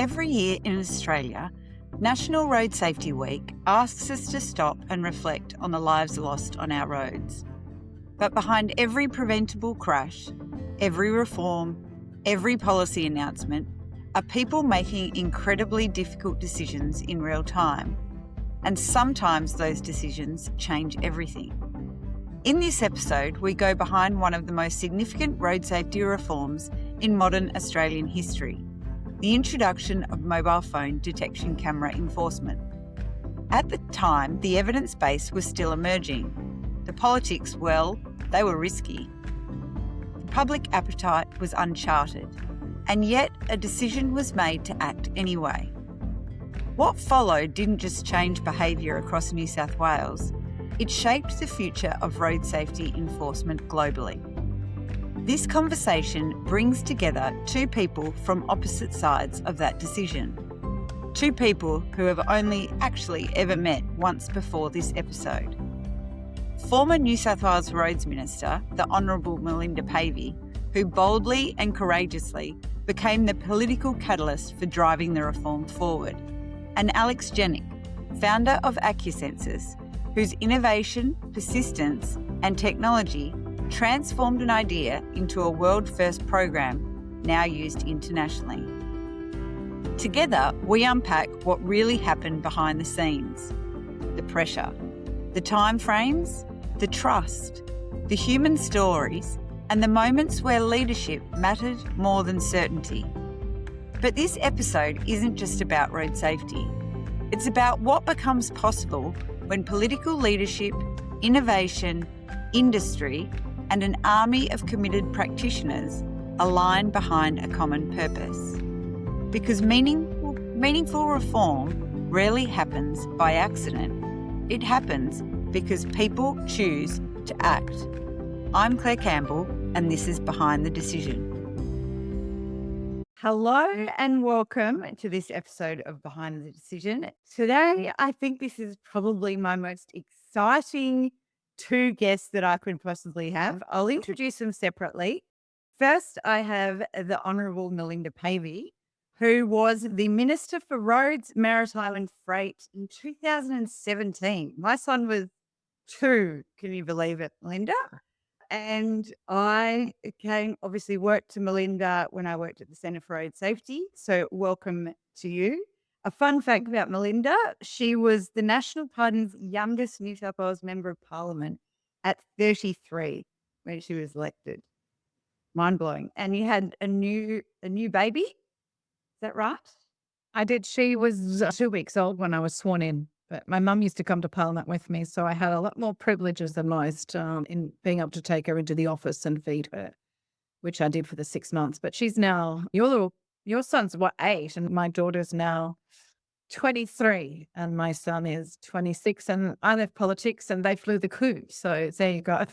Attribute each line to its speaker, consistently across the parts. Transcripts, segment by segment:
Speaker 1: Every year in Australia, National Road Safety Week asks us to stop and reflect on the lives lost on our roads. But behind every preventable crash, every reform, every policy announcement, are people making incredibly difficult decisions in real time. And sometimes those decisions change everything. In this episode, we go behind one of the most significant road safety reforms in modern Australian history, the introduction of mobile phone detection camera enforcement. At the time, the evidence base was still emerging. The politics, well, they were risky. The public appetite was uncharted, and yet a decision was made to act anyway. What followed didn't just change behaviour across New South Wales, it shaped the future of road safety enforcement globally. This conversation brings together two people from opposite sides of that decision. Two people who have only actually ever met once before this episode. Former New South Wales Roads Minister, the Honourable Melinda Pavey, who boldly and courageously became the political catalyst for driving the reform forward, and Jannink, founder of Acusensus, whose innovation, persistence and technology transformed an idea into a world-first program now used internationally. Together, we unpack what really happened behind the scenes, the pressure, the time frames, the trust, the human stories, and the moments where leadership mattered more than certainty. But this episode isn't just about road safety. It's about what becomes possible when political leadership, innovation, industry, and an army of committed practitioners align behind a common purpose. Because meaningful reform rarely happens by accident. It happens because people choose to act. I'm Claire Campbell, and this is Behind the Decision. Hello and welcome to this episode of Behind the Decision. Today, I think this is probably my most exciting two guests that I could possibly have. I'll introduce them separately. First, I have the Honourable Melinda Pavey, who was the Minister for Roads, Maritime and Freight in 2017. My son was 2, can you believe it, Melinda? And I obviously worked to Melinda when I worked at the Centre for Road Safety. So welcome to you. A fun fact about Melinda, she was the National Party's youngest New South Wales Member of Parliament at 33 when she was elected. Mind blowing. And you had a new baby. Is that right?
Speaker 2: I did. She was 2 weeks old when I was sworn in, but my mum used to come to Parliament with me, so I had a lot more privileges than most in being able to take her into the office and feed her, which I did for the 6 months. But she's now, your son's 8, and my daughter's now 23, and my son is 26, and I left politics and they flew the coup. So there you go.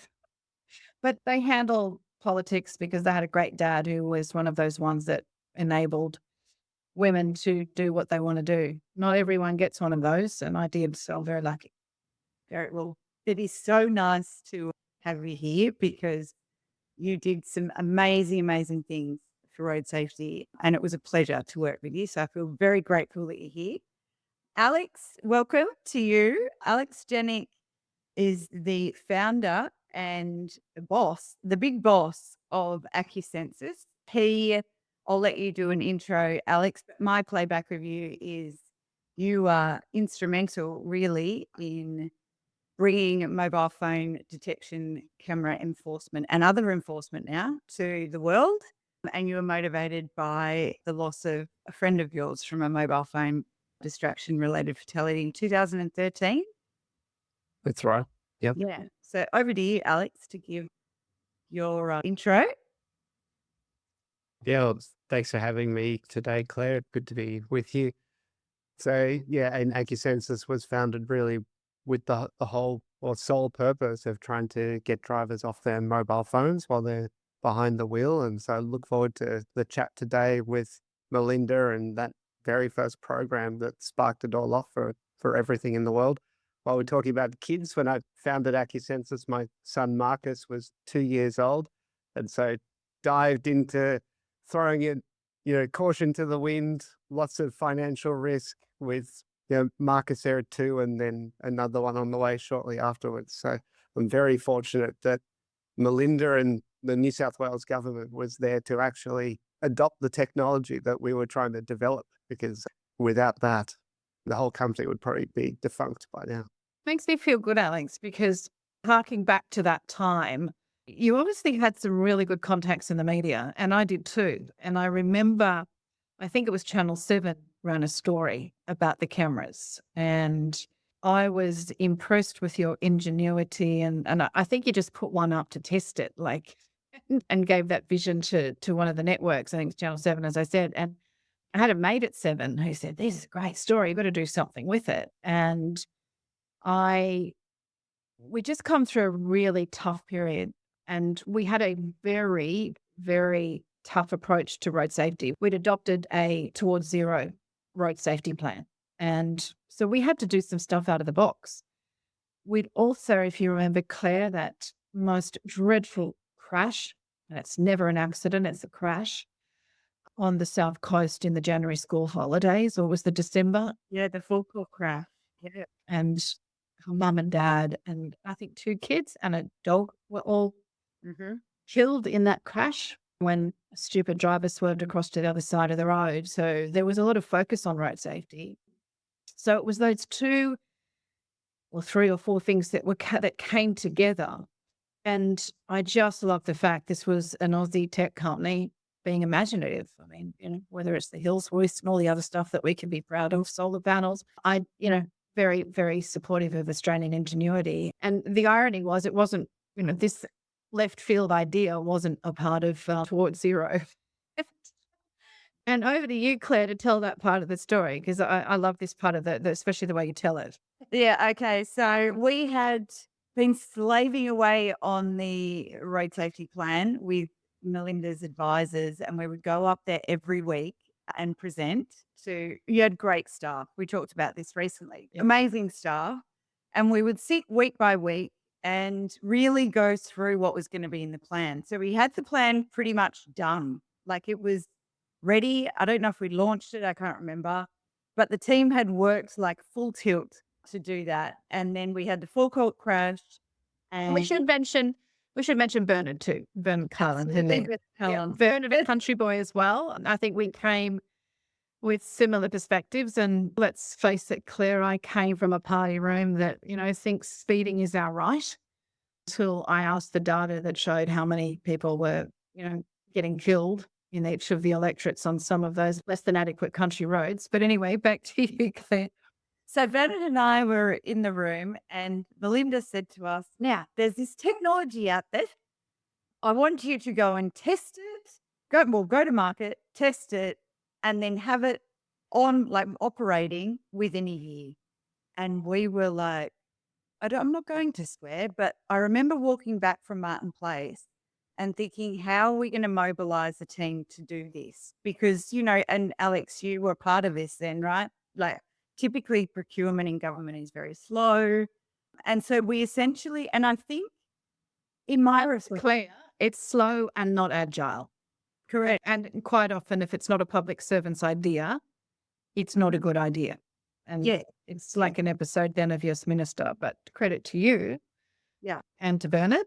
Speaker 2: But they handle politics because they had a great dad who was one of those ones that enabled women to do what they want to do. Not everyone gets one of those, and I did, so I'm very lucky.
Speaker 1: Very well. It is so nice to have you here because you did some amazing things for road safety, and it was a pleasure to work with you. So I feel very grateful that you're here. Alex, welcome to you. Jannink is the founder and the big boss of Acusensus. I'll let you do an intro, Alex. But my playback of you is you are instrumental, really, in bringing mobile phone detection camera enforcement and other enforcement now to the world. And you were motivated by the loss of a friend of yours from a mobile phone distraction-related fatality in 2013.
Speaker 3: That's right. Yep.
Speaker 1: Yeah. So over to you, Alex, to give your intro.
Speaker 3: Yeah, well, thanks for having me today, Claire. Good to be with you. So, yeah, and Acusensus was founded really with the whole or sole purpose of trying to get drivers off their mobile phones while they're behind the wheel. And so I look forward to the chat today with Melinda and that very first program that sparked it all off for everything in the world. While we're talking about kids, when I founded Acusensus, my son Marcus was 2 years old. And so dived into throwing it, caution to the wind, lots of financial risk with, Marcus Air 2 and then another one on the way shortly afterwards. So I'm very fortunate that Melinda and the New South Wales government was there to actually adopt the technology that we were trying to develop, because without that, the whole company would probably be defunct by now.
Speaker 2: Makes me feel good, Alex, because harking back to that time, you obviously had some really good contacts in the media, and I did too. And I remember, I think it was Channel 7 ran a story about the cameras, and I was impressed with your ingenuity, and I think you just put one up to test it, like, and gave that vision to one of the networks. I think it's Channel 7, as I said. And I had a mate at 7 who said, "This is a great story. You've got to do something with it." And we just come through a really tough period, and we had a very, very tough approach to road safety. We'd adopted a towards zero road safety plan. And so we had to do some stuff out of the box. We'd also, if you remember, Claire, that most dreadful crash, and it's never an accident, it's a crash, on the South Coast in the January school holidays, or was the December?
Speaker 1: Yeah, the full court crash.
Speaker 2: Yeah. And her mum and dad, and I think 2 kids and a dog were all killed in that crash when a stupid driver swerved across to the other side of the road. So there was a lot of focus on road safety. So it was those 2 or 3 or 4 things that that came together. And I just love the fact this was an Aussie tech company being imaginative. I mean, whether it's the Hills Hoist and all the other stuff that we can be proud of, solar panels, very, very supportive of Australian ingenuity. And the irony was it wasn't, this left field idea wasn't a part of Towards Zero. And over to you, Claire, to tell that part of the story, because I love this part of especially the way you tell it.
Speaker 1: Yeah, okay. So we had been slaving away on the road safety plan with Melinda's advisors, and we would go up there every week and present to, you had great staff. We talked about this recently, amazing staff. And we would sit week by week and really go through what was going to be in the plan. So we had the plan pretty much done. Like, it was ready. I don't know if we launched it. I can't remember. But the team had worked like full tilt to do that. And then we had the full court crash. And
Speaker 2: We should mention Bernard too. Bernard Cullen. Bernard, a country boy as well. I think we came with similar perspectives. And let's face it, Claire, I came from a party room that, thinks speeding is our right, until I asked the data that showed how many people were, getting killed in each of the electorates on some of those less than adequate country roads. But anyway, back to you, Claire.
Speaker 1: So Bernard and I were in the room, and Melinda said to us, "Now, there's this technology out there. I want you to go and test it. Go to market, test it, and then have it on, like, operating within a year." And we were like, I'm not going to swear, but I remember walking back from Martin Place and thinking, how are we going to mobilize the team to do this? Because, and Alex, you were part of this then, right? Like, typically procurement in government is very slow. And so we essentially, and I think in my respect,
Speaker 2: Claire, it's slow and not agile.
Speaker 1: correct.
Speaker 2: And quite often, if it's not a public servant's idea, it's not a good idea. And it's like an episode then of Yes Minister, but credit to you.
Speaker 1: Yeah.
Speaker 2: And to Bernard,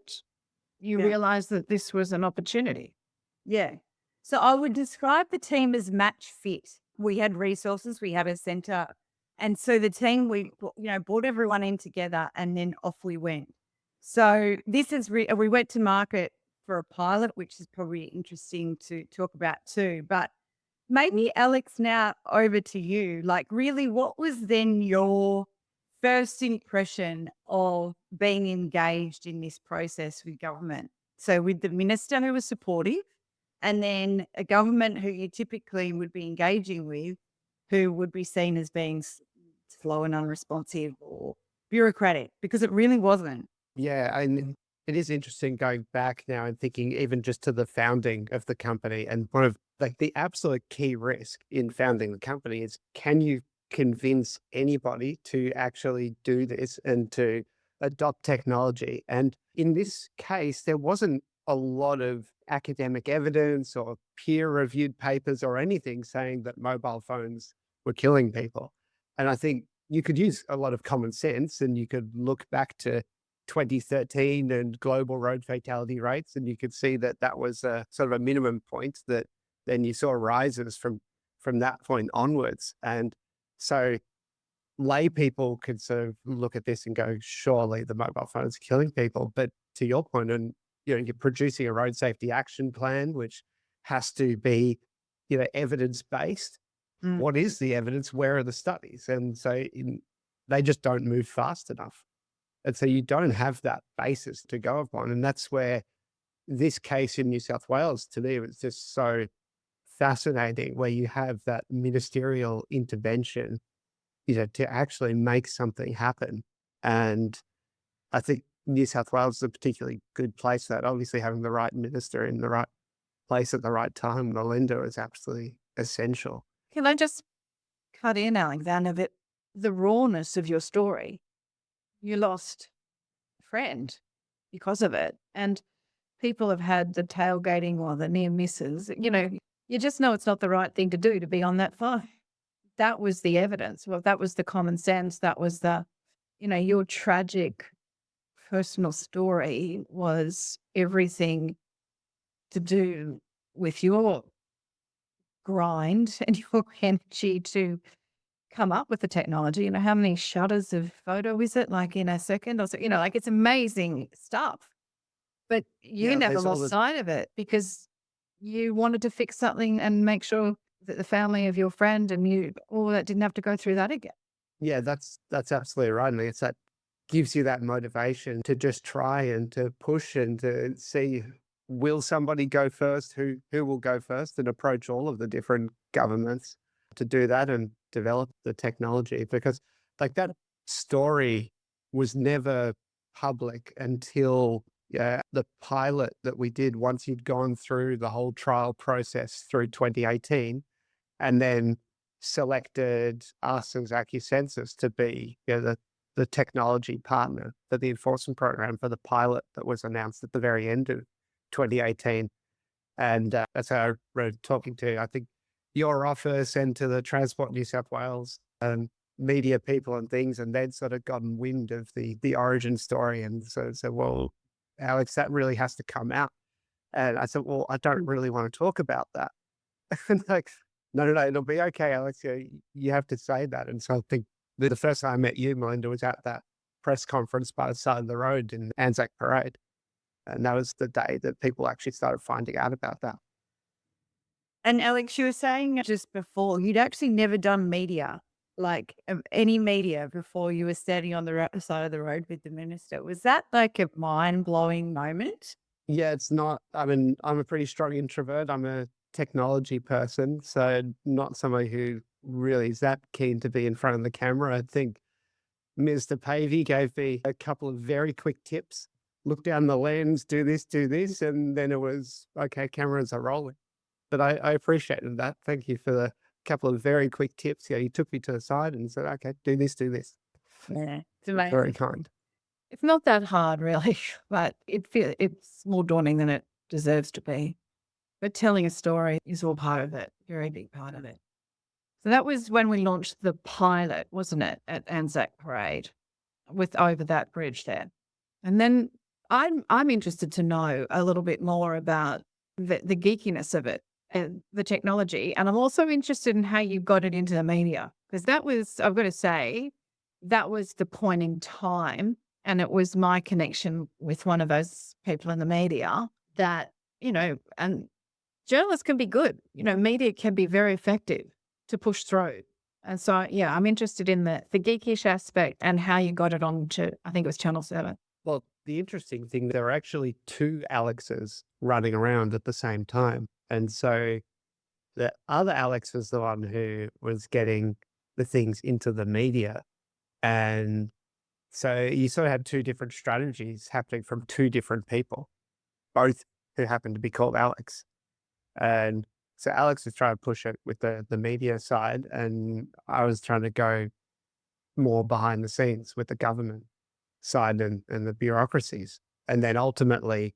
Speaker 2: you realised that this was an opportunity.
Speaker 1: Yeah. So I would describe the team as match fit. We had resources, we had a centre. And so the team, we brought everyone in together, and then off we went. So this is, we went to market for a pilot, which is probably interesting to talk about too. But maybe, Alex, now over to you. Like, really, what was then your first impression of being engaged in this process with government? So with the minister who was supportive, and then a government who you typically would be engaging with, who would be seen as being slow and unresponsive or bureaucratic, because it really wasn't.
Speaker 3: Yeah, and it is interesting going back now and thinking even just to the founding of the company. And one of the absolute key risk in founding the company is, can you convince anybody to actually do this and to adopt technology? And in this case, there wasn't a lot of academic evidence or peer-reviewed papers or anything saying that mobile phones were killing people. And I think you could use a lot of common sense, and you could look back to 2013 and global road fatality rates, and you could see that that was a sort of a minimum point that then you saw rises from that point onwards. And so lay people could sort of look at this and go, surely the mobile phone is killing people. But to your point, and you're producing a road safety action plan, which has to be, evidence based.
Speaker 2: Mm.
Speaker 3: What is the evidence? Where are the studies? And so they just don't move fast enough. And so you don't have that basis to go upon. And that's where this case in New South Wales, to me, was just so fascinating, where you have that ministerial intervention, to actually make something happen. And I think New South Wales is a particularly good place for that. Obviously, having the right minister in the right place at the right time, Melinda, is absolutely essential.
Speaker 2: Can I just cut in, Alexander, that the rawness of your story, you lost a friend because of it. And people have had the tailgating or the near misses, you just know it's not the right thing to do to be on that phone. That was the evidence. Well, that was the common sense. That was your tragic personal story was everything to do with your grind and your energy to come up with the technology. How many shutters of photo is it? Like in a second or so, it's amazing stuff. But you never lost sight of it because you wanted to fix something and make sure that the family of your friend and all that didn't have to go through that again.
Speaker 3: Yeah, that's absolutely right. I mean, it's that gives you that motivation to just try and to push and to see, will somebody go first? Who will go first, and approach all of the different governments to do that and develop the technology. Because like that story was never public until the pilot that we did, once you'd gone through the whole trial process through 2018, and then selected us as Acusensus to be the technology partner for the enforcement program for the pilot that was announced at the very end of 2018. And that's how I wrote talking to, I think, your office and to the Transport New South Wales media people and things, and they'd sort of gotten wind of the origin story. And so well, Alex, that really has to come out. And I said, well, I don't really want to talk about that. And like, no, it'll be okay, Alex. You have to say that. And so I think the first time I met you, Melinda, was at that press conference by the side of the road in Anzac Parade. And that was the day that people actually started finding out about that.
Speaker 1: And Alex, you were saying just before, you'd actually never done media, like any media, before you were standing on the side of the road with the minister. Was that like a mind-blowing moment?
Speaker 3: Yeah, it's not. I mean, I'm a pretty strong introvert. I'm a technology person, so not somebody who really is that keen to be in front of the camera. I think Mr. Pavey gave me a couple of very quick tips. Look down the lens, do this, and then it was, okay, cameras are rolling. But I appreciated that. Thank you for the couple of very quick tips. Yeah, he took me to the side and said, okay, do this.
Speaker 1: Yeah, it's
Speaker 3: Very
Speaker 1: amazing.
Speaker 3: kind.
Speaker 2: It's not that hard, really, but it's more daunting than it deserves to be. But telling a story is all part of it, very big part of it. So that was when we launched the pilot, wasn't it, at Anzac Parade, with over that bridge there. And then I'm interested to know a little bit more about the geekiness of it and the technology. And I'm also interested in how you got it into the media, because that was, I've got to say, that was the point in time. And it was my connection with one of those people in the media that, and journalists can be good, media can be very effective to push through. And so, yeah, I'm interested in the geekish aspect and how you got it on to, I think it was Channel 7.
Speaker 3: Well, the interesting thing, there were actually two Alexes running around at the same time. And so the other Alex was the one who was getting the things into the media. And so you sort of had two different strategies happening from two different people, both who happened to be called Alex. And so Alex was trying to push it with the media side, and I was trying to go more behind the scenes with the government side and the bureaucracies. And then ultimately,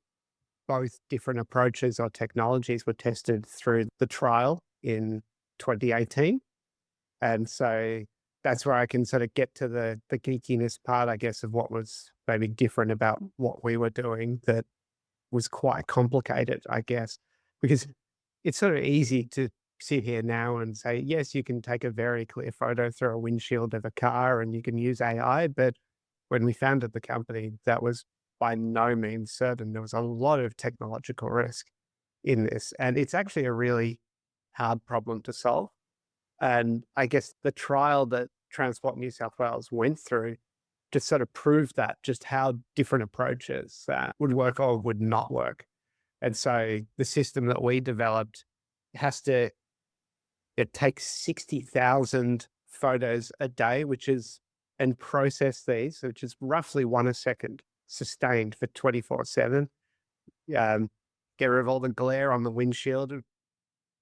Speaker 3: both different approaches or technologies were tested through the trial in 2018. And so that's where I can sort of get to the geekiness part, I guess, of what was maybe different about what we were doing that was quite complicated, I guess, because it's sort of easy to sit here now and say, yes, you can take a very clear photo through a windshield of a car and you can use AI. But when we founded the company, that was by no means certain. There was a lot of technological risk in this, and it's actually a really hard problem to solve. And I guess the trial that Transport New South Wales went through just sort of proved that, just how different approaches would work or would not work. And so the system that we developed it takes 60,000 photos a day, and process these, which is roughly 1 a second, sustained for 24/7. Get rid of all the glare on the windshield.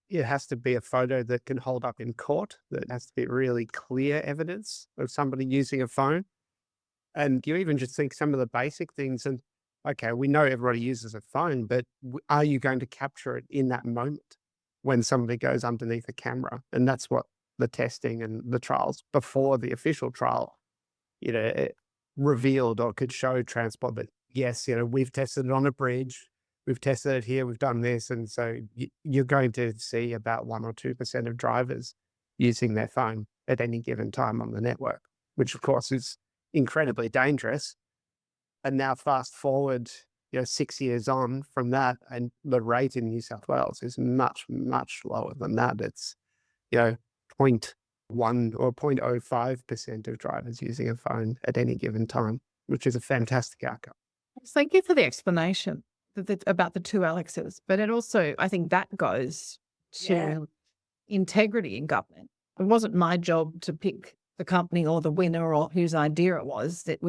Speaker 3: It has to be a photo that can hold up in court. That has to be really clear evidence of somebody using a phone. And you even just think some of the basic things, and okay, we know everybody uses a phone, but are you going to capture it in that moment when somebody goes underneath a camera? And that's what the testing and the trials before the official trial, it revealed or could show Transport that, yes, we've tested it on a bridge, we've tested it here, we've done this. And so you're going to see about 1 or 2% of drivers using their phone at any given time on the network, which of course is incredibly dangerous. And now fast forward, 6 years on from that, and the rate in New South Wales is much, much lower than that. It's, 0.1 or 0.05% of drivers using a phone at any given time, which is a fantastic outcome.
Speaker 2: Thank you for the explanation about the two Alexes, but it also, I think that goes to integrity in government. It wasn't my job to pick the company or the winner or whose idea it was. It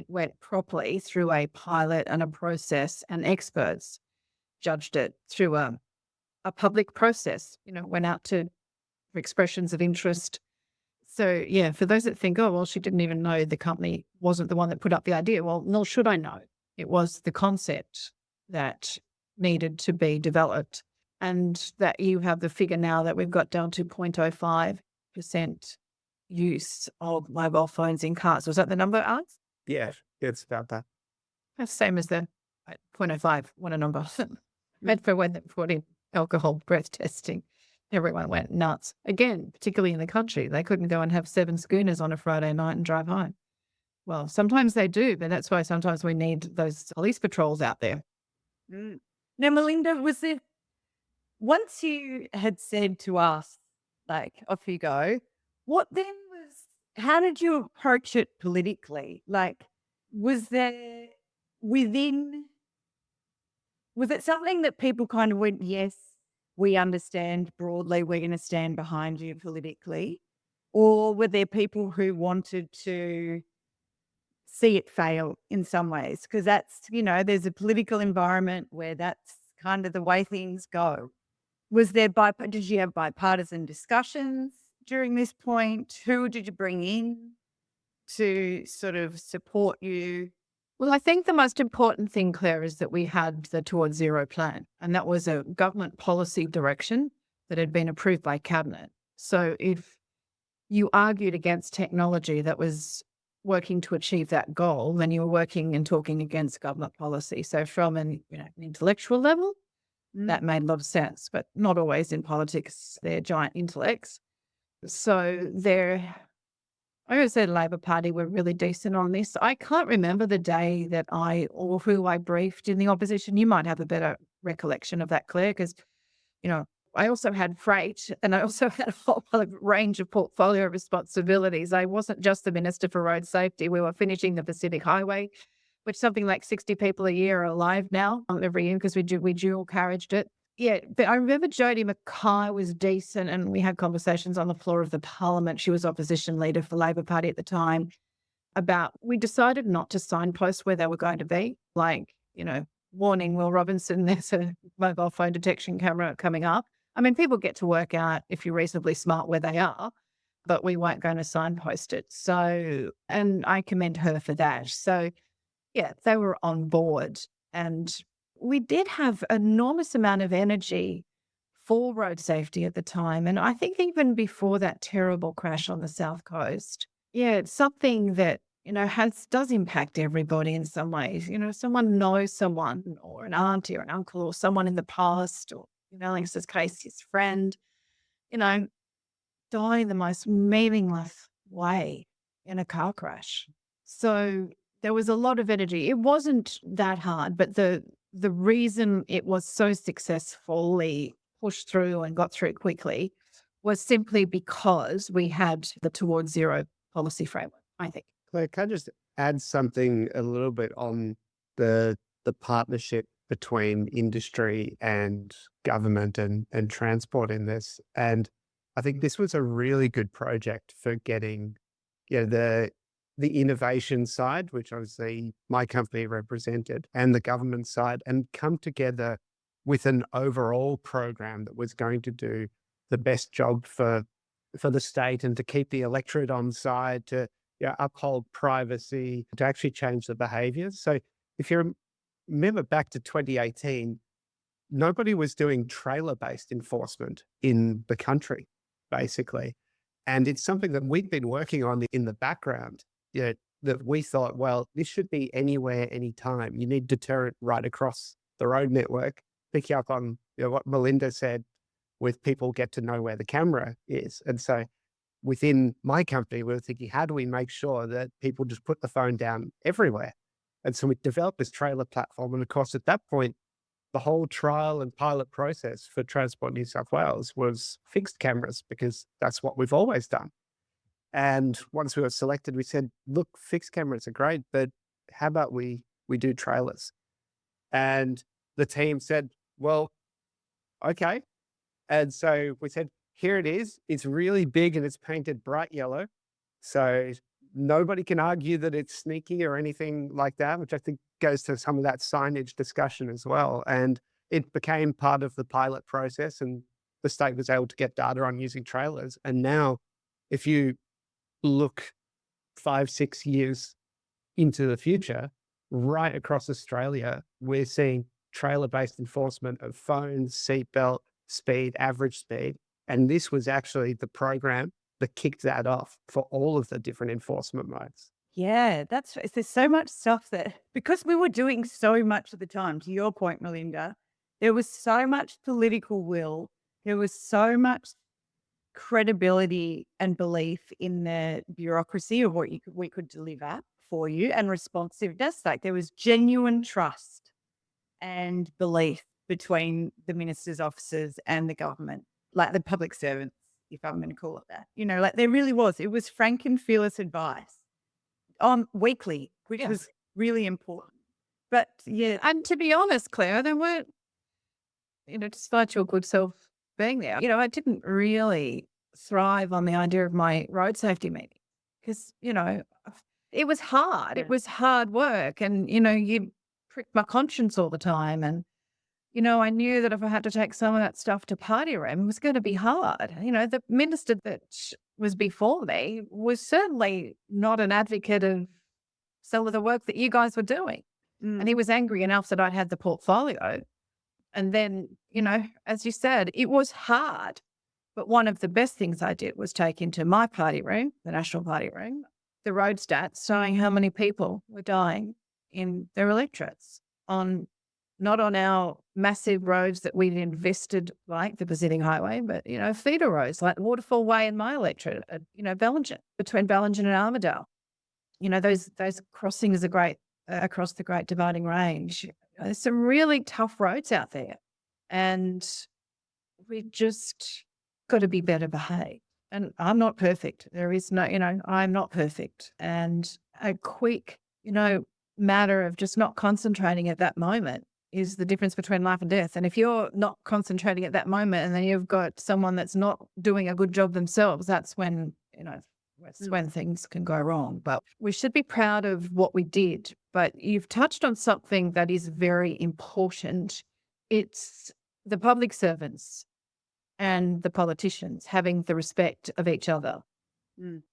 Speaker 2: went properly through a pilot and a process, and experts judged it through a public process, went out for expressions of interest. So yeah, for those that think, oh, well, she didn't even know the company wasn't the one that put up the idea. Well, nor should I know. It was the concept that needed to be developed, and that you have the figure now that we've got down to 0.05% use of mobile phones in cars. Was that the number, Alex?
Speaker 3: Yeah, it's about that.
Speaker 2: That's the same as the 0.05, what a number. Meant for when they brought in alcohol breath testing. Everyone went nuts. Again, particularly in the country, they couldn't go and have 7 schooners on a Friday night and drive home. Well, sometimes they do, but that's why sometimes we need those police patrols out there.
Speaker 1: Now, Melinda, once you had said to us, off you go, how did you approach it politically? Was it something that people kind of went, yes, we understand broadly, we're going to stand behind you politically? Or were there people who wanted to see it fail in some ways? Because that's, there's a political environment where that's kind of the way things go. Did you have bipartisan discussions during this point? Who did you bring in to sort of support you?
Speaker 2: Well, I think the most important thing, Claire, is that we had the Towards Zero plan, and that was a government policy direction that had been approved by Cabinet. So if you argued against technology that was working to achieve that goal, then you were working and talking against government policy. So from an intellectual level, that made a lot of sense, but not always in politics. They're giant intellects. So I always say the Labor Party were really decent on this. I can't remember the day that who I briefed in the opposition. You might have a better recollection of that, Claire, because, I also had freight, and I also had a whole range of portfolio responsibilities. I wasn't just the Minister for Road Safety. We were finishing the Pacific Highway, which something like 60 people a year are alive now every year because we dual carriaged it. Yeah, but I remember Jodie Mackay was decent, and we had conversations on the floor of the Parliament. She was opposition leader for Labor Party at the time. We decided not to signpost where they were going to be. Warning, Will Robinson, there's a mobile phone detection camera coming up. I mean, people get to work out, if you're reasonably smart, where they are, but we weren't going to signpost it. So, and I commend her for that. So, yeah, they were on board. And we did have enormous amount of energy for road safety at the time. And I think even before that terrible crash on the South Coast, yeah, it's something that, does impact everybody in some ways. Someone knows someone or an auntie or an uncle or someone in the past, or, in Alex's case, his friend, you know, die in the most meaningless way in a car crash. So there was a lot of energy. It wasn't that hard, but the reason it was so successfully pushed through and got through quickly was simply because we had the Towards Zero policy framework, I think.
Speaker 3: Claire, can I just add something a little bit on the partnership between industry and government and transport in this? And I think this was a really good project for getting, the innovation side, which obviously my company represented, and the government side, and come together with an overall program that was going to do the best job for the state and to keep the electorate on side, to uphold privacy, to actually change the behaviours. So if you remember back to 2018, nobody was doing trailer-based enforcement in the country, basically. And it's something that we've been working on in the background, that we thought, well, this should be anywhere, anytime. You need deterrent right across the road network. Picking up on what Melinda said, with people get to know where the camera is. And so within my company, we were thinking, how do we make sure that people just put the phone down everywhere? And so we developed this trailer platform. And of course, at that point, the whole trial and pilot process for Transport New South Wales was fixed cameras, because that's what we've always done. And once we were selected, we said, look, fixed cameras are great, but how about we do trailers? And the team said, well, okay. And so we said, here it is. It's really big and it's painted bright yellow. So nobody can argue that it's sneaky or anything like that, which I think goes to some of that signage discussion as well. And it became part of the pilot process, and the state was able to get data on using trailers. And now, if you look 5-6 years into the future, right across Australia, we're seeing trailer-based enforcement of phones, seatbelt, speed, average speed. And this was actually the program that kicked that off for all of the different enforcement modes.
Speaker 1: Yeah, there's so much stuff that, because we were doing so much at the time, to your point, Melinda, there was so much political will, there was so much credibility and belief in the bureaucracy of what we could deliver for you, and responsiveness. Like, there was genuine trust and belief between the minister's officers and the government, like the public servants, if I'm going to call it that. Like, there really was. It was frank and fearless advice weekly, which was really important. But yeah,
Speaker 2: And to be honest, Claire, there weren't, despite your good self being there, I didn't really thrive on the idea of my road safety meeting, because, it was hard.
Speaker 1: Yeah.
Speaker 2: It was hard work, and, you pricked my conscience all the time. And, I knew that if I had to take some of that stuff to party room, it was going to be hard. The minister that was before me was certainly not an advocate of some of the work that you guys were doing. And he was angry enough that I'd had the portfolio. And then, as you said, it was hard. But one of the best things I did was take into my party room, the national party room, the road stats showing how many people were dying in their electorates not on our massive roads that we'd invested, like the Pacific Highway, but, feeder roads like Waterfall Way in my electorate, Bellingen, between Bellingen and Armidale. Those crossings are great across the Great Dividing Range. There's some really tough roads out there, and we just got to be better behaved. And I'm not perfect. There is no, I'm not perfect. And a quick, matter of just not concentrating at that moment is the difference between life and death. And if you're not concentrating at that moment, and then you've got someone that's not doing a good job themselves, that's when, when things can go wrong. But we should be proud of what we did. But you've touched on something that is very important. It's the public servants and the politicians having the respect of each other.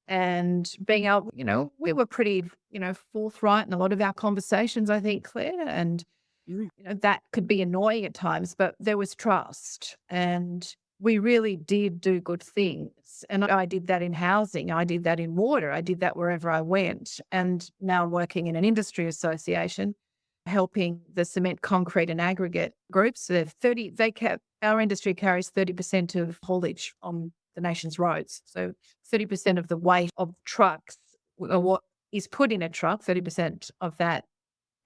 Speaker 2: And being able, we were pretty, forthright in a lot of our conversations, I think, Claire. And, That could be annoying at times, but there was trust and we really did do good things. And I did that in housing. I did that in water. I did that wherever I went. And now I'm working in an industry association, helping the cement, concrete and aggregate groups. Our industry carries 30% of haulage on the nation's roads. So 30% of the weight of trucks, or what is put in a truck, 30% of that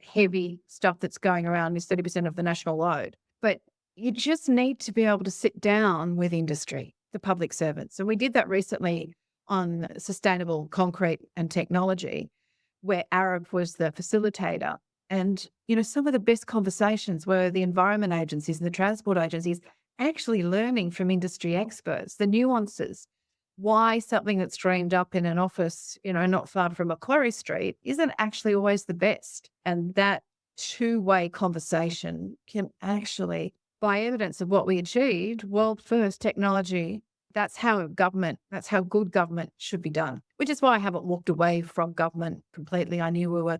Speaker 2: heavy stuff that's going around is 30% of the national load. But you just need to be able to sit down with industry, the public servants. And we did that recently on sustainable concrete and technology, where Arab was the facilitator. And, some of the best conversations were the environment agencies and the transport agencies actually learning from industry experts, the nuances, why something that's dreamed up in an office, not far from Macquarie Street isn't actually always the best. And that two-way conversation can actually, by evidence of what we achieved, world first technology, that's how good government should be done, which is why I haven't walked away from government completely. I knew we were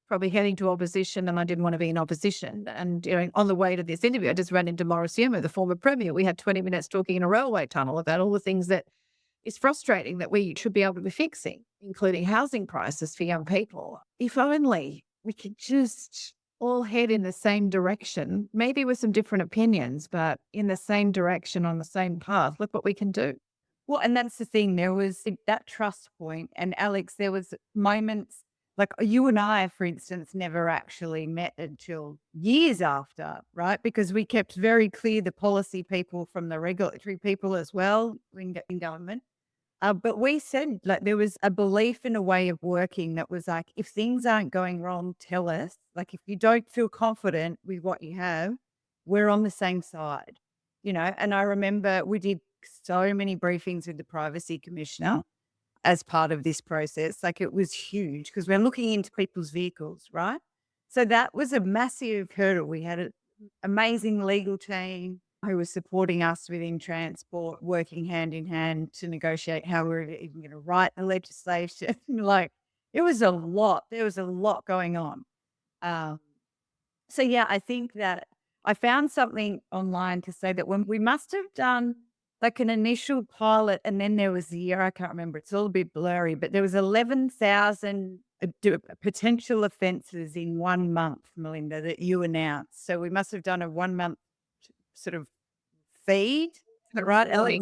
Speaker 2: probably heading to opposition and I didn't want to be in opposition. And on the way to this interview, I just ran into Morris Yuma, the former Premier. We had 20 minutes talking in a railway tunnel about all the things that is frustrating that we should be able to be fixing, including housing prices for young people. If only we could just all head in the same direction, maybe with some different opinions, but in the same direction on the same path. Look what we can do.
Speaker 1: Well, and that's the thing. There was that trust point. And Alex, there was moments like you and I, for instance, never actually met until years after, right? Because we kept very clear the policy people from the regulatory people as well in government. But we said, like, there was a belief in a way of working that was like, if things aren't going wrong, tell us. Like, if you don't feel confident with what you have, we're on the same side, And I remember we did so many briefings with the Privacy Commissioner as part of this process. Like, it was huge because we're looking into people's vehicles, right? So that was a massive hurdle. We had an amazing legal team who was supporting us within transport, working hand in hand to negotiate how we were even going to write the legislation. Like, it was a lot. There was a lot going on. So, yeah, I think that I found something online to say that when we must have done like an initial pilot, and then there was the year, I can't remember, it's all a bit blurry, but there was 11,000 potential offences in 1 month, Melinda, that you announced. So we must have done a 1 month sort of feed, right, Ellie?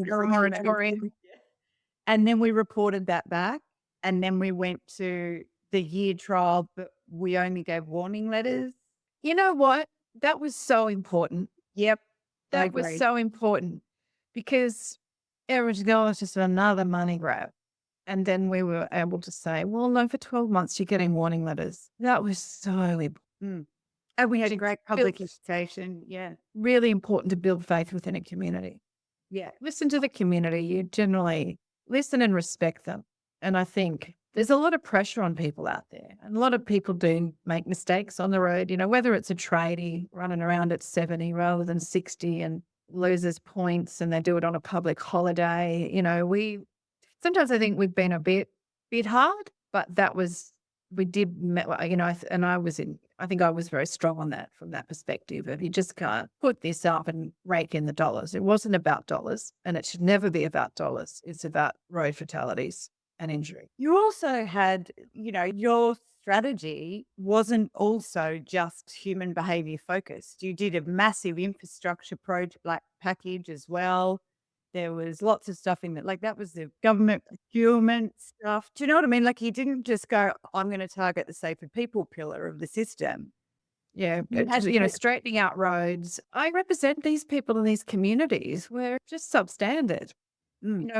Speaker 1: And then we reported that back, and then we went to the year trial, but we only gave warning letters.
Speaker 2: You know what? That was so important.
Speaker 1: Yep.
Speaker 2: That was so important because it was just another money grab. And then we were able to say, well, no, for 12 months, you're getting warning letters. That was so important.
Speaker 1: And we had a great public invitation. Yeah.
Speaker 2: Really important to build faith within a community.
Speaker 1: Yeah.
Speaker 2: Listen to the community. You generally listen and respect them. And I think there's a lot of pressure on people out there. And a lot of people do make mistakes on the road, whether it's a tradie running around at 70 rather than 60 and loses points and they do it on a public holiday. Sometimes I think we've been a bit hard, but we did, and I think I was very strong on that from that perspective of you just can't put this up and rake in the dollars. It wasn't about dollars and it should never be about dollars. It's about road fatalities and injury.
Speaker 1: You also had, your strategy wasn't also just human behaviour focused. You did a massive infrastructure project package as well. There was lots of stuff in that. Like, that was the government procurement stuff. Do you know what I mean? Like, you didn't just go, I'm going to target the safer people pillar of the system.
Speaker 2: Yeah, straightening out roads. I represent these people in these communities where it's just substandard.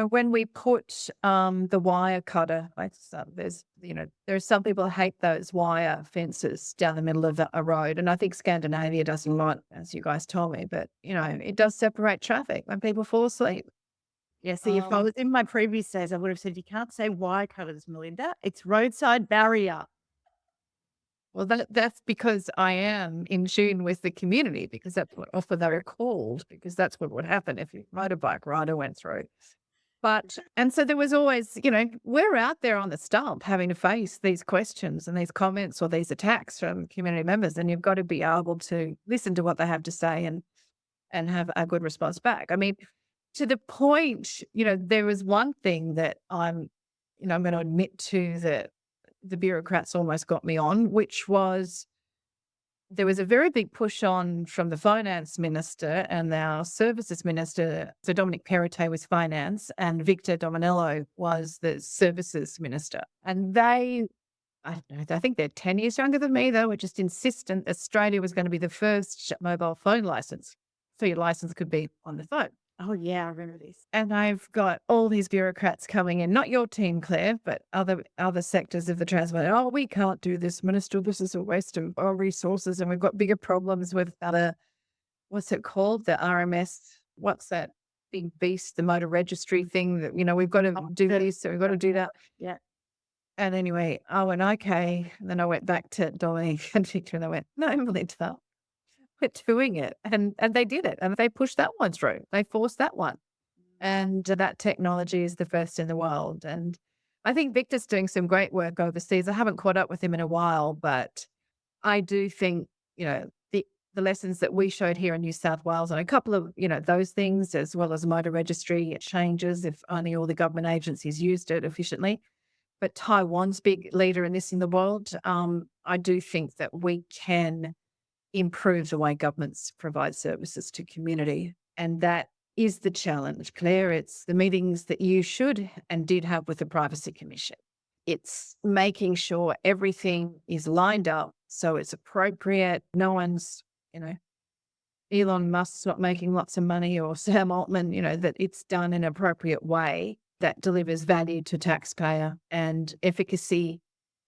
Speaker 2: When we put the wire cutter, there are some people who hate those wire fences down the middle of a road. And I think Scandinavia does a lot, as you guys told me, but, it does separate traffic when people fall asleep.
Speaker 1: Yeah, see, if I was in my previous days, I would have said, you can't say wire cutters, Melinda. It's roadside barrier.
Speaker 2: Well, that's because I am in tune with the community, because that's what often they were called, because that's what would happen if a motorbike rider went through. And so there was always, we're out there on the stump having to face these questions and these comments or these attacks from community members, and you've got to be able to listen to what they have to say and have a good response back. I mean, to the point, there was one thing that I'm going to admit to that the bureaucrats almost got me on, which was there was a very big push on from the finance minister and our services minister. So Dominic Perrottet was finance and Victor Dominello was the services minister. And I don't know, I think they're 10 years younger than me. They were just insistent Australia was going to be the first mobile phone license. So your license could be on the phone.
Speaker 1: Oh, yeah, I remember this.
Speaker 2: And I've got all these bureaucrats coming in, not your team, Claire, but other sectors of the transport. Oh, we can't do this, Minister. This is a waste of our resources. And we've got bigger problems with what's it called? The RMS. What's that big beast, the motor registry thing that, we've got to do this, so we've got to do that.
Speaker 1: Yeah.
Speaker 2: And anyway, I went, okay. And then I went back to Dominic and Victor and I went, no, Melinda, we're doing it. And they did it. And they pushed that one through. They forced that one. And that technology is the first in the world. And I think Victor's doing some great work overseas. I haven't caught up with him in a while, but I do think, the lessons that we showed here in New South Wales and a couple of, those things, as well as motor registry changes, if only all the government agencies used it efficiently. But Taiwan's big leader in this in the world. I do think that we can improve the way governments provide services to community. And that is the challenge, Claire. It's the meetings that you should and did have with the Privacy Commission. It's making sure everything is lined up so it's appropriate. No one's, Elon Musk's not making lots of money or Sam Altman, that it's done in an appropriate way that delivers value to taxpayer and efficacy.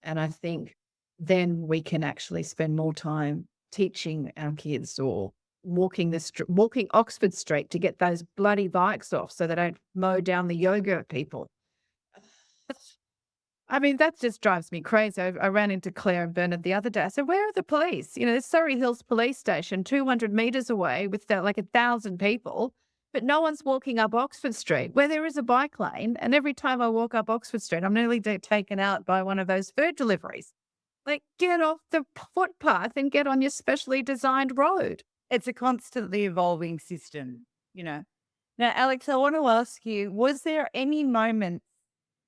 Speaker 2: And I think then we can actually spend more time teaching our kids or walking Oxford Street to get those bloody bikes off so they don't mow down the yoga people. I mean, that just drives me crazy. I ran into Claire and Bernard the other day. I said, where are the police? There's Surrey Hills Police Station 200 metres away with like 1,000 people, but no one's walking up Oxford Street where there is a bike lane. And every time I walk up Oxford Street, I'm nearly taken out by one of those food deliveries. Like, get off the footpath and get on your specially designed road.
Speaker 1: It's a constantly evolving system, Now, Alex, I want to ask you, was there any moment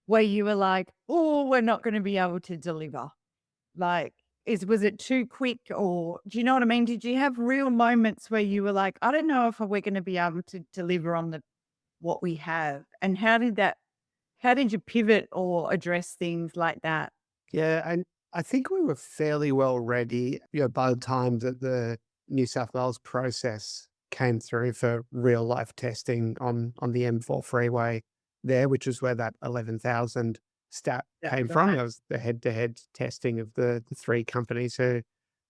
Speaker 1: where you were like, oh, we're not going to be able to deliver? Like, was it too quick, or do you know what I mean? Did you have real moments where you were like, I don't know if we're going to be able to deliver on what we have? And how did you pivot or address things like that?
Speaker 3: Yeah, and I think we were fairly well ready, by the time that the New South Wales process came through for real life testing on the M4 freeway there, which is where that 11,000 stat came from. That was the head-to-head testing of the three companies who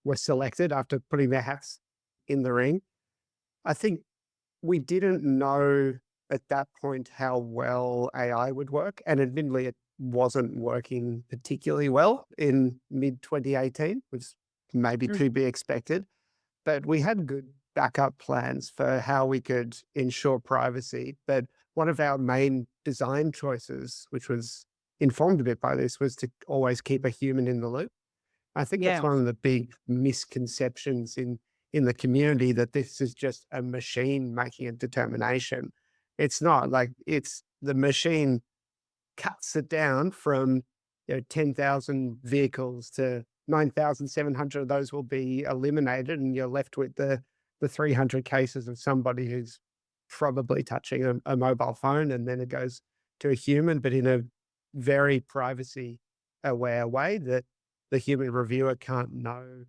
Speaker 3: were selected after putting their hats in the ring. I think we didn't know at that point how well AI would work, and admittedly it wasn't working particularly well in mid-2018, which maybe to be expected. But we had good backup plans for how we could ensure privacy. But one of our main design choices, which was informed a bit by this, was to always keep a human in the loop. I think that's one of the big misconceptions in the community, that this is just a machine making a determination. It's not. Like, it's the machine cuts it down from 10,000 vehicles to 9,700 of those will be eliminated, and you're left with the 300 cases of somebody who's probably touching a mobile phone, and then it goes to a human, but in a very privacy aware way that the human reviewer can't know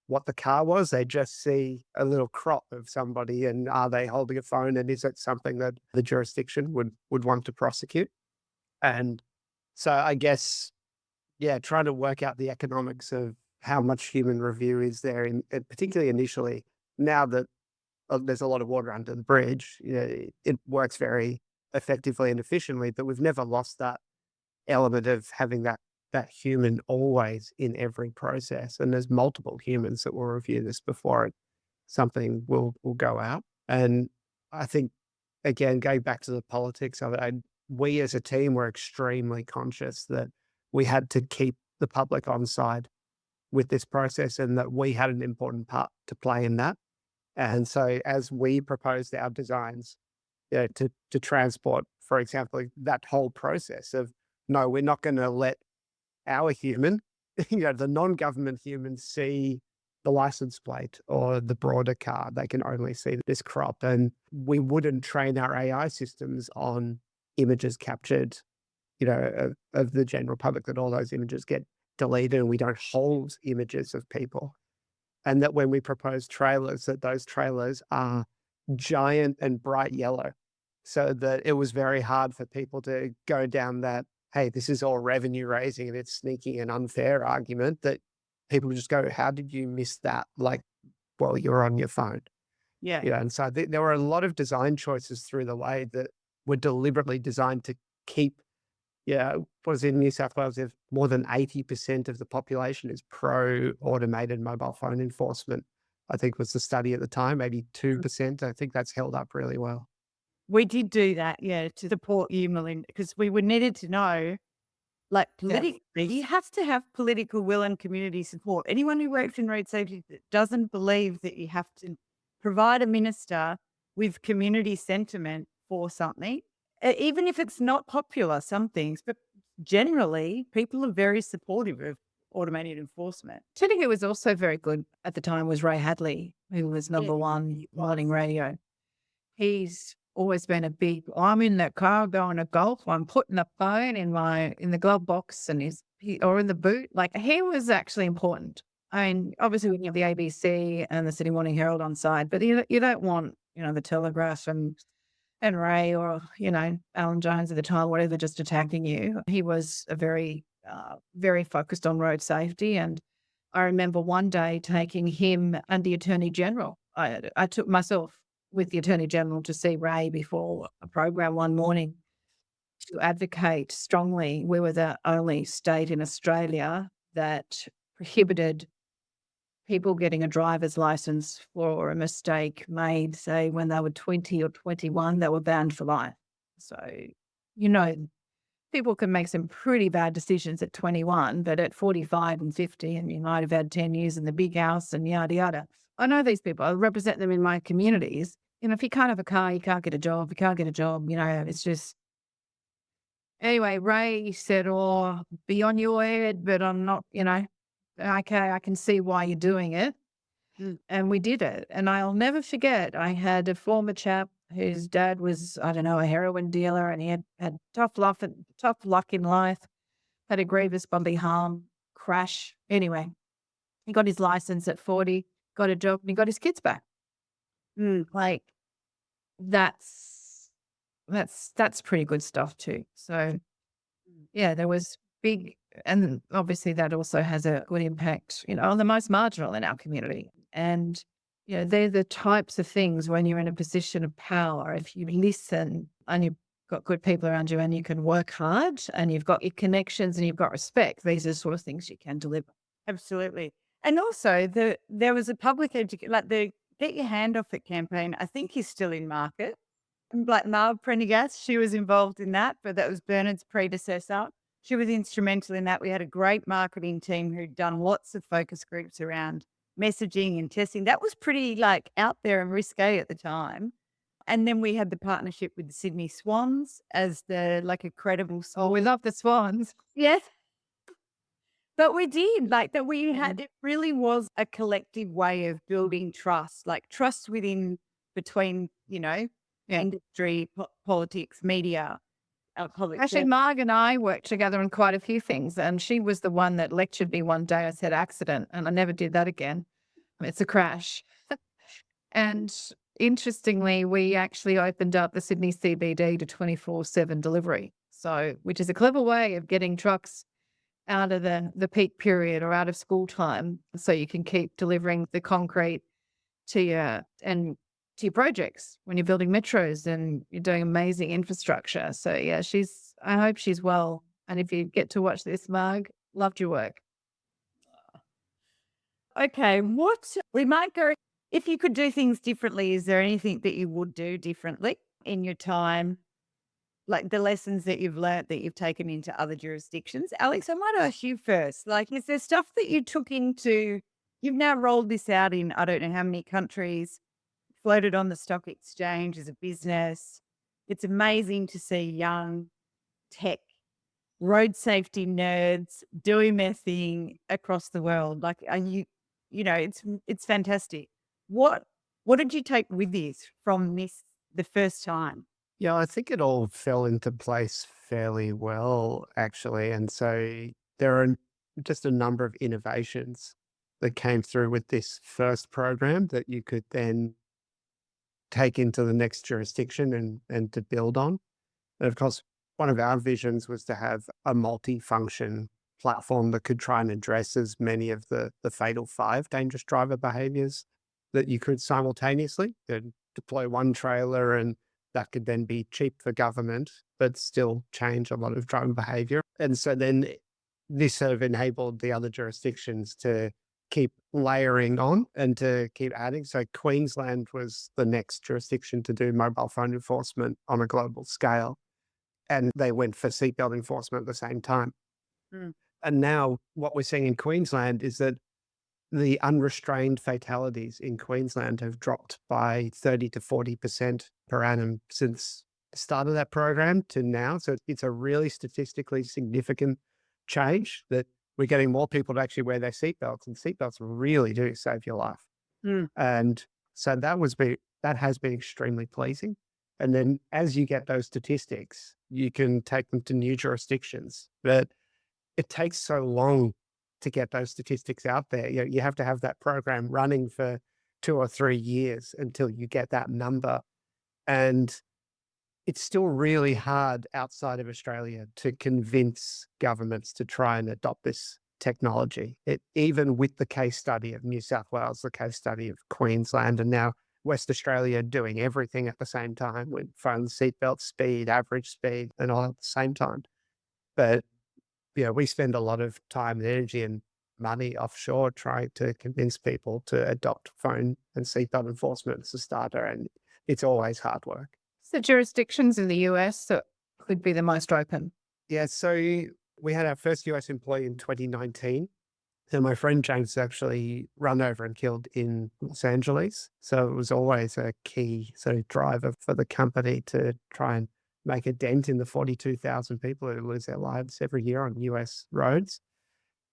Speaker 3: what the car was. They just see a little crop of somebody, and are they holding a phone, and is it something that the jurisdiction would want to prosecute? And so I guess, trying to work out the economics of how much human review is there, particularly initially. Now that there's a lot of water under the bridge, it works very effectively and efficiently, but we've never lost that element of having that human always in every process. And there's multiple humans that will review this before something will go out. And I think, again, going back to the politics of it, we as a team were extremely conscious that we had to keep the public on side with this process and that we had an important part to play in that. And so as we proposed our designs, to transport, for example, that whole process of, no, we're not going to let our human, the non-government humans see the license plate or the broader car. They can only see this crop. And we wouldn't train our AI systems on images captured, of the general public, that all those images get deleted and we don't hold images of people. And that when we propose trailers, that those trailers are giant and bright yellow, so that it was very hard for people to go down that, hey, this is all revenue raising and it's sneaky and unfair argument, that people just go, how did you miss that? Like, well, you're on your phone.
Speaker 1: Yeah.
Speaker 3: And so there were a lot of design choices through the way that were deliberately designed to keep, was in New South Wales, if more than 80% of the population is pro-automated mobile phone enforcement, I think was the study at the time, maybe 2%. I think that's held up really well.
Speaker 1: We did do that, to support you, Melinda, because we needed to know, like, politically, you have to have political will and community support. Anyone who works in road safety that doesn't believe that you have to provide a minister with community sentiment for something, even if it's not popular, some things, but generally people are very supportive of automated enforcement.
Speaker 2: I think it was also very good at the time was Ray Hadley, who was number one morning radio. He's always been a big, I'm in that car going to golf, I'm putting the phone in the glove box or in the boot. Like, he was actually important. I mean, obviously we have the ABC and the Sydney Morning Herald on side, but you don't want, the Telegraph and Ray or, Alan Jones at the time, whatever, just attacking you. He was a very, very focused on road safety. And I remember one day taking him and the Attorney General. I took myself with the Attorney General to see Ray before a program one morning to advocate strongly. We were the only state in Australia that prohibited people getting a driver's license for a mistake made, say, when they were 20 or 21, they were banned for life. So, people can make some pretty bad decisions at 21, but at 45 and 50, and you might have had 10 years in the big house and yada, yada. I know these people. I represent them in my communities. If you can't have a car, you can't get a job. You can't get a job, it's just... Anyway, Ray said, be on your head, but I'm not, okay, I can see why you're doing it. And we did it. And I'll never forget, I had a former chap whose dad was, I don't know, a heroin dealer, and he had tough luck in life, had a grievous bodily harm crash. Anyway, he got his license at 40, got a job, and he got his kids back. Like, that's pretty good stuff too. So yeah, there was big, and obviously that also has a good impact, on the most marginal in our community. And, they're the types of things when you're in a position of power, if you listen and you've got good people around you and you can work hard and you've got your connections and you've got respect, these are the sort of things you can deliver.
Speaker 1: Absolutely. And also there was a public education, like the Get Your Hand Off It campaign, I think is still in market. And like Marv Prendergast, she was involved in that, but that was Bernard's predecessor. She was instrumental in that. We had a great marketing team who'd done lots of focus groups around messaging and testing. That was pretty out there and risque at the time. And then we had the partnership with the Sydney Swans as a credible source.
Speaker 2: Oh, we love the Swans.
Speaker 1: Yes. But we did, that we had, it really was a collective way of building trust, trust between, industry, politics, media, public.
Speaker 2: Actually, Marg and I worked together on quite a few things, and she was the one that lectured me one day. I said accident, and I never did that again. It's a crash. And interestingly, we actually opened up the Sydney CBD to 24/7 delivery. So, which is a clever way of getting trucks out of the peak period or out of school time, so you can keep delivering the concrete to your projects when you're building metros and you're doing amazing infrastructure. So yeah, I hope she's well. And if you get to watch this, Marg, loved your work.
Speaker 1: Okay, we might go, if you could do things differently, is there anything that you would do differently in your time like the lessons that you've learnt that you've taken into other jurisdictions. Alex, I might ask you first, like, is there stuff that you took into, you've now rolled this out in, I don't know how many countries, floated on the stock exchange as a business. It's amazing to see young tech, road safety nerds doing their thing across the world. Like, are you, it's fantastic. What did you take with you from this the first time?
Speaker 3: Yeah, I think it all fell into place fairly well, actually. And so there are just a number of innovations that came through with this first program that you could then take into the next jurisdiction and to build on. And of course, one of our visions was to have a multi-function platform that could try and address as many of the fatal 5 dangerous driver behaviors that you could simultaneously. You'd deploy one trailer and that could then be cheap for government, but still change a lot of driving behavior. And so then this sort of enabled the other jurisdictions to keep layering on and to keep adding. So Queensland was the next jurisdiction to do mobile phone enforcement on a global scale. And they went for seatbelt enforcement at the same time.
Speaker 1: Mm.
Speaker 3: And now what we're seeing in Queensland is that the unrestrained fatalities in Queensland have dropped by 30 to 40% per annum since the start of that program to now. So it's a really statistically significant change that we're getting more people to actually wear their seatbelts, and seatbelts really do save your life.
Speaker 1: Mm.
Speaker 3: And so that has been extremely pleasing. And then as you get those statistics, you can take them to new jurisdictions. But it takes so long to get those statistics out there. You have to have that program running for 2 or 3 years until you get that number. And it's still really hard outside of Australia to convince governments to try and adopt this technology. Even with the case study of New South Wales, the case study of Queensland, and now West Australia doing everything at the same time with phone, seatbelt, speed, average speed, and all at the same time. But we spend a lot of time and energy and money offshore trying to convince people to adopt phone and seatbelt enforcement as a starter, and it's always hard work.
Speaker 2: So jurisdictions in the US that could be the most open.
Speaker 3: Yeah, so we had our first US employee in 2019. And my friend James actually run over and killed in Los Angeles. So it was always a key sort of driver for the company to try and make a dent in the 42,000 people who lose their lives every year on US roads.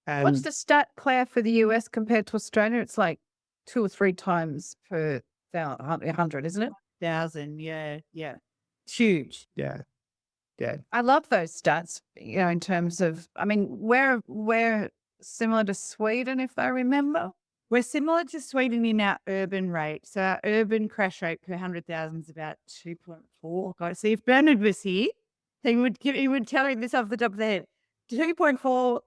Speaker 3: And
Speaker 2: What's the stat, Claire, for the US compared to Australia? It's like 2 or 3 times per 100, isn't it?
Speaker 1: 1,000, yeah. It's huge.
Speaker 3: yeah,
Speaker 2: I love those stats, in terms of, I mean, we're similar to Sweden, if I remember.
Speaker 1: We're similar to Sweden in our urban rate. So our urban crash rate per 100,000 is about 2.4. Guys, see, if Bernard was here, he would tell me this off the top of the head. 2.4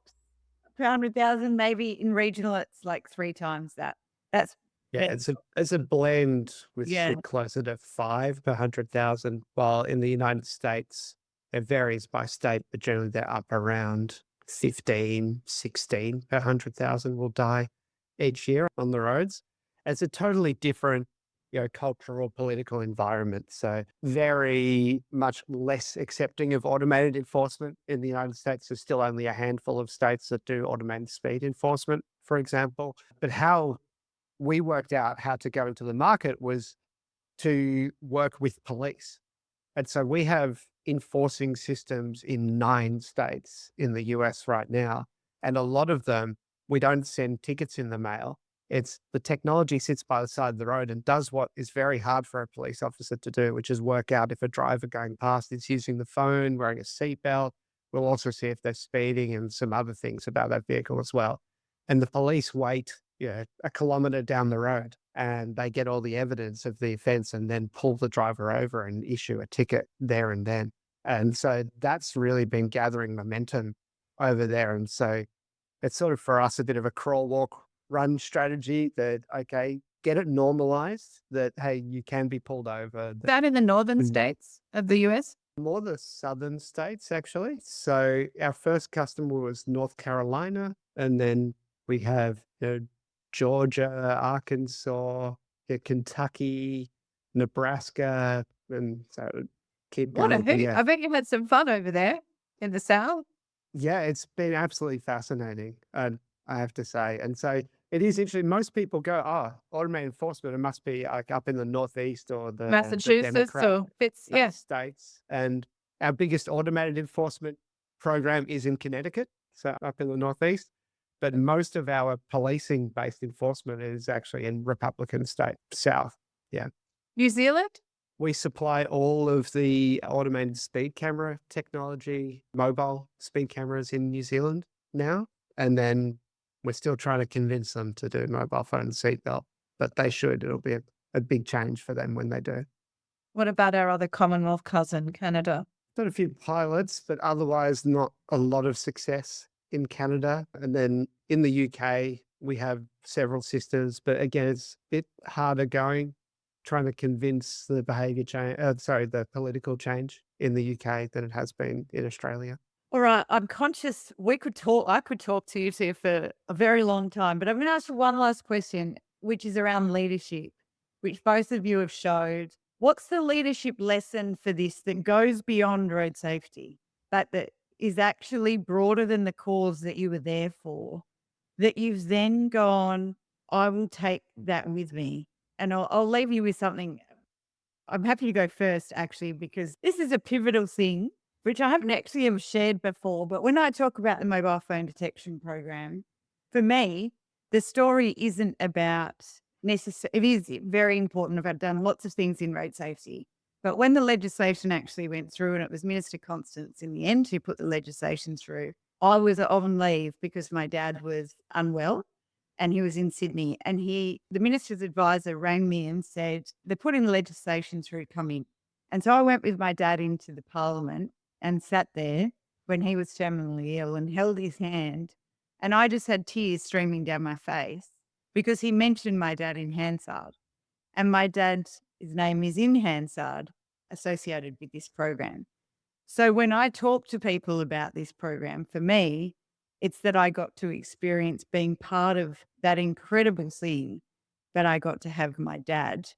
Speaker 1: per 100,000, maybe in regional, it's like 3 times that. That's
Speaker 3: it's a blend with
Speaker 1: Yeah.
Speaker 3: shit closer to 5 per 100,000, while in the United States, it varies by state, but generally they're up around 15, 16 per 100,000 will die each year on the roads. It's a totally different, cultural, political environment. So very much less accepting of automated enforcement in the United States. There's still only a handful of states that do automated speed enforcement, for example. But how we worked out how to go into the market was to work with police. And so we have enforcing systems in 9 states in the US right now. And a lot of them, we don't send tickets in the mail. It's the technology sits by the side of the road and does what is very hard for a police officer to do, which is work out if a driver going past is using the phone, wearing a seatbelt. We'll also see if they're speeding and some other things about that vehicle as well. And the police wait, a kilometre down the road, and they get all the evidence of the offence and then pull the driver over and issue a ticket there and then. And so that's really been gathering momentum over there. And so it's sort of for us a bit of a crawl, walk, run strategy that, okay, get it normalized that, hey, you can be pulled over.
Speaker 2: That in the northern states of the US?
Speaker 3: More the southern states, actually. So our first customer was North Carolina, and then we have Georgia, Arkansas, Kentucky, Nebraska, and so keep
Speaker 2: What a
Speaker 3: going. But
Speaker 2: hoot.
Speaker 3: yeah,
Speaker 2: I bet you had some fun over there in the south.
Speaker 3: yeah, it's been absolutely fascinating, I have to say. And so it is interesting. Most people go, "Oh, automated enforcement, it must be like up in the Northeast or the
Speaker 2: Massachusetts
Speaker 3: Democrat
Speaker 2: or Fitz, yes.
Speaker 3: states." And our biggest automated enforcement program is in Connecticut, so up in the Northeast. But most of our policing-based enforcement is actually in Republican state South. Yeah.
Speaker 2: New Zealand?
Speaker 3: We supply all of the automated speed camera technology, mobile speed cameras in New Zealand now. And then we're still trying to convince them to do mobile phone seatbelt, but they should. It'll be a big change for them when they do.
Speaker 2: What about our other Commonwealth cousin, Canada?
Speaker 3: Got a few pilots, but otherwise not a lot of success in Canada. And then in the UK, we have several systems, but again, it's a bit harder going, trying to convince the behaviour change, the political change in the UK than it has been in Australia.
Speaker 2: All right, I'm conscious I could talk to you two for a very long time, but I'm going to ask you one last question, which is around leadership, which both of you have showed. What's the leadership lesson for this that goes beyond road safety, that is actually broader than the cause that you were there for, that you've then gone, I will take that with me? And I'll leave you with something. I'm happy to go first, actually, because this is a pivotal thing, which I haven't actually ever shared before. But when I talk about the mobile phone detection program, for me, the story isn't about it is very important. I've done lots of things in road safety. But when the legislation actually went through, and it was Minister Constance in the end who put the legislation through, I was on leave because my dad was unwell and he was in Sydney. And the minister's advisor rang me and said, they're putting the legislation through, come in. And so I went with my dad into the parliament and sat there when he was terminally ill and held his hand. And I just had tears streaming down my face because he mentioned my dad in Hansard. And my dad's name is in Hansard associated with this program. So when I talk to people about this program, for me, it's that I got to experience being part of that incredible thing that I got to have my dad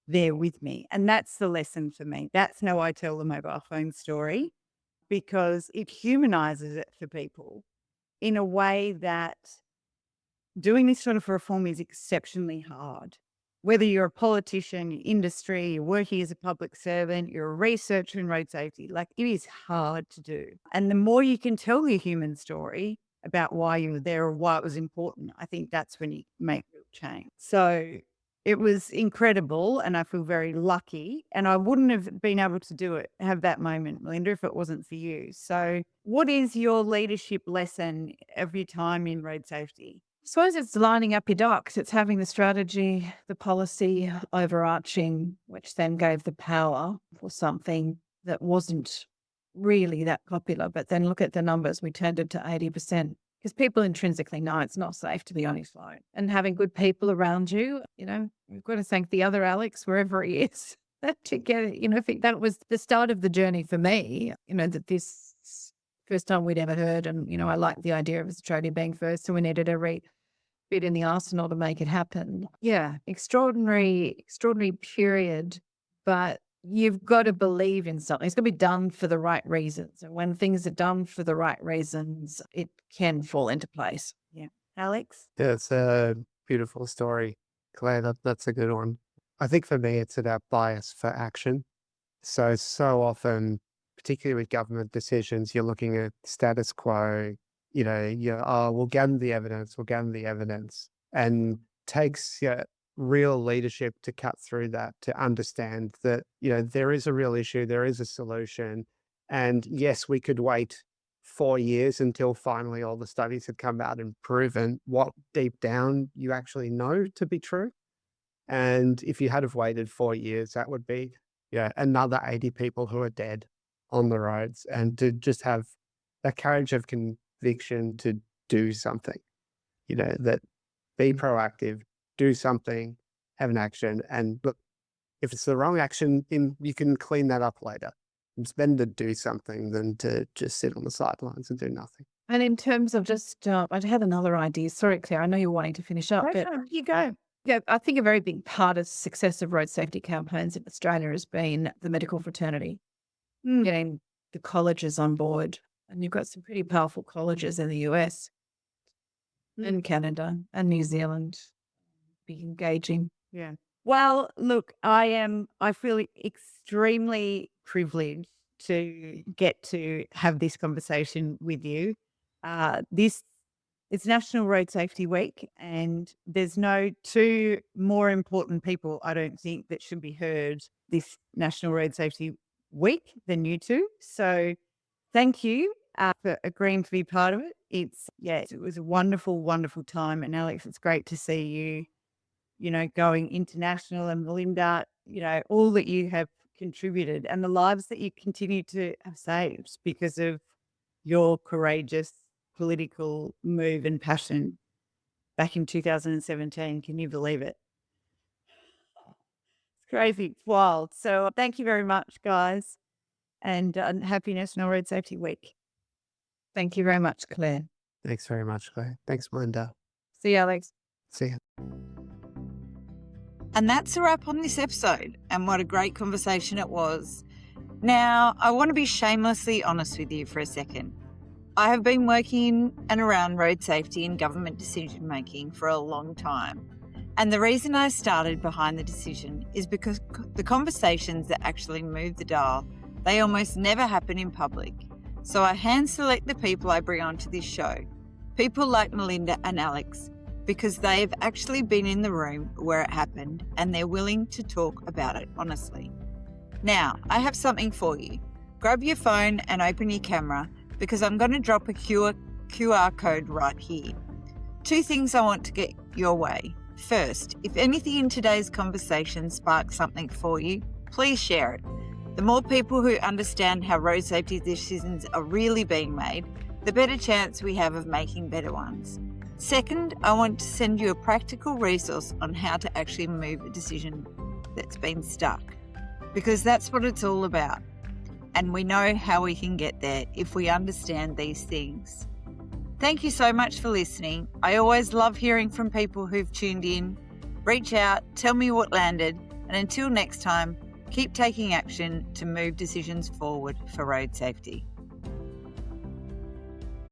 Speaker 2: there with me. And that's the lesson for me. That's how I tell the mobile phone story, because it humanizes it for people in a way that doing this sort of reform is exceptionally hard. Whether you're a politician, industry, you're working as a public servant, you're a researcher in road safety, like it is hard to do. And the more you can tell your human story about why you were there or why it was important, I think that's when you make real change. So it was incredible and I feel very lucky. And I wouldn't have been able to have that moment, Melinda, if it wasn't for you. So what is your leadership lesson every time in road safety? I suppose it's lining up your ducks. It's having the strategy, the policy overarching, which then gave the power for something that wasn't really that popular. But then look at the numbers. We turned it to 80% because people intrinsically know it's not safe to be on his phone. And having good people around you, we've got to thank the other Alex, wherever he is, to get it. I think that was the start of the journey for me, that this first time we'd ever heard. And, I like the idea of Australia being first. So we needed every bit in the arsenal to make it happen. Yeah, extraordinary period. But you've got to believe in something. It's got to be done for the right reasons. And when things are done for the right reasons, it can fall into place. Yeah. Alex?
Speaker 3: Yeah, it's a beautiful story, Claire. That's a good one. I think for me, it's about bias for action. So often, particularly with government decisions, you're looking at status quo, we'll gather the evidence, and takes real leadership to cut through that, to understand that, there is a real issue, there is a solution. And yes, we could wait 4 years until finally all the studies had come out and proven what deep down you actually know to be true. And if you had have waited 4 years, that would be another 80 people who are dead on the roads. And to just have that courage of conviction to do something, that be proactive, do something, have an action. And look, if it's the wrong action, you can clean that up later. It's better to do something than to just sit on the sidelines and do nothing.
Speaker 2: And in terms of just, I had another idea. Sorry, Claire, I know you're wanting to finish up. But
Speaker 1: You go.
Speaker 2: yeah, I think a very big part of success of road safety campaigns in Australia has been the medical fraternity. getting the colleges on board. And you've got some pretty powerful colleges in the US and Canada and New Zealand be engaging.
Speaker 4: Yeah. Well, look, I feel extremely privileged to get to have this conversation with you. It's National Road Safety Week, and there's no two more important people, I don't think, that should be heard this National Road Safety Week than you two. So thank you for agreeing to be part of it. It was a wonderful, wonderful time. And Alex, it's great to see you, going international, and Melinda, all that you have contributed and the lives that you continue to have saved because of your courageous political move and passion back in 2017. Can you believe it? It's crazy. It's wild. So thank you very much, guys. And happy National Road Safety Week.
Speaker 2: Thank you very much, Claire.
Speaker 3: Thanks very much, Claire. Thanks, Melinda.
Speaker 2: See you, Alex.
Speaker 3: See ya.
Speaker 1: And that's a wrap on this episode, and what a great conversation it was. Now, I want to be shamelessly honest with you for a second. I have been working in and around road safety and government decision making for a long time. And the reason I started behind the decision is because the conversations that actually move the dial, they almost never happen in public. So I hand select the people I bring onto this show, people like Melinda and Alex, because they have actually been in the room where it happened and they're willing to talk about it honestly. Now, I have something for you. Grab your phone and open your camera, because I'm going to drop a QR code right here. 2 things I want to get your way. First, if anything in today's conversation sparks something for you, please share it. The more people who understand how road safety decisions are really being made, the better chance we have of making better ones. Second, I want to send you a practical resource on how to actually move a decision that's been stuck, because that's what it's all about. And we know how we can get there if we understand these things. Thank you so much for listening. I always love hearing from people who've tuned in. Reach out, tell me what landed, and until next time, keep taking action to move decisions forward for road safety.